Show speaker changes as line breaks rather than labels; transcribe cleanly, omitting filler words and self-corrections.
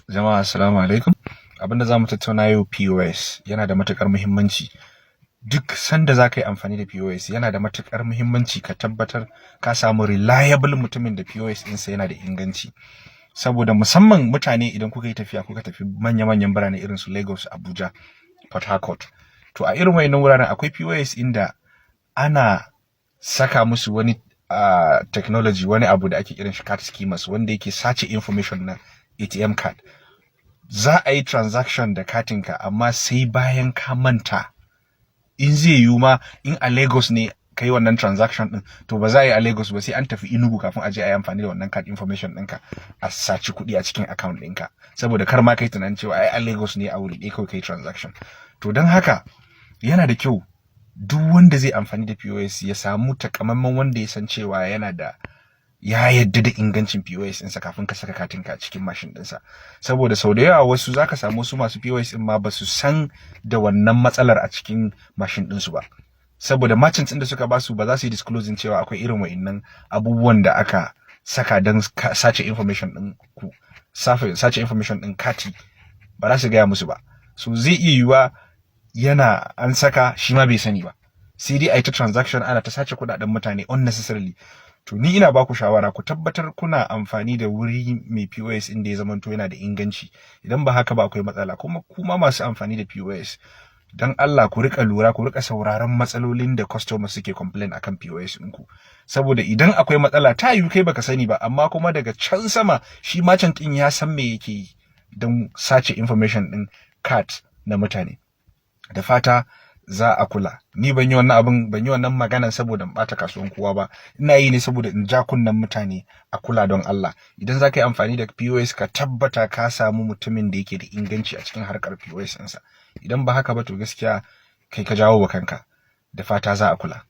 Jama'a assalamu alaikum. Abinda zamu tattauna yau POS yana da matukar muhimmanci. Duk sanda zaka yi amfani da POS yana da matukar muhimmanci ka tabbatar ka samu reliable mutumin da POS ɗinsa yana da inganci. Saboda musamman mutane idan kuka yi tafiya kuka tafi manya-manyan birane irin su Lagos, Abuja, Port Harcourt. To a irin wayannan wuraren akwai POS inda ana saka musu wani technology, wani abu da ake kiran shi card schemas, wanda yake sace information na ATM card. Za a yi transaction da katinka amma sai bayan ka manta. In zai yiwu ma in a Lagos ne kai wannan transaction din, to ba za a yi a Lagos ba, sai an tafi Enugu kafin a je a yi amfani da wannan card information ɗinka a saci kuɗi a cikin account ɗinka, saboda kar ma kai tunanin cewa ai a Lagos ne a wuri ɗaya kawai kai transaction. To don haka yana da kyau duk wanda zai amfani da POS ya samu takamaiman wanda ya san cewa ya yadda da ingancin POS ɗinsa kafin ka saka katinka a cikin mashin ɗinsa. Saboda sau da yawa wasu zaka samu su masu POS ɗin ma ba su san da wannan matsalar a cikin mashin ɗinsu ba. Saboda merchants ɗin da suka basu ba za su yi disclosing cewa akwai irin wa'innan abubuwan da aka saka don sace information ɗin ku, sace information ɗin kati, ba za su gaya musu ba. So zai iya yiwuwa yana an saka shi ma bai sani ba, sai dai a yi ta transaction ana ta sace kuɗaɗen mutane unnecessarily. To ni ina baku shawara ku tabbatar kuna amfani da wuri mai POS inda ya zamanto yana da inganci. Idan ba haka ba akwai matsala. Kuma masu amfani da POS, dan Allah ku rika lura, ku rika sauraron matsalolin da customers suke complain akan POS ɗinku. Saboda idan akwai matsala ta yiwu kai baka sani ba, amma kuma daga can sama shi merchant ɗin ya san me yake yi don sace information ɗin card na mutane. Da fata za a kula. Ni ban yi wannan maganan saboda in bata kasuwan kowa ba. Ina yi ne saboda in ja kunnen mutane a kula don Allah. Idan za ka yi amfani da POS ka tabbata ka samu mutumin da yake da inganci a cikin harkar POS ɗinsa. Idan ba haka ba to gaskiya kai ka jawo wa kanka. Da fata za a kula.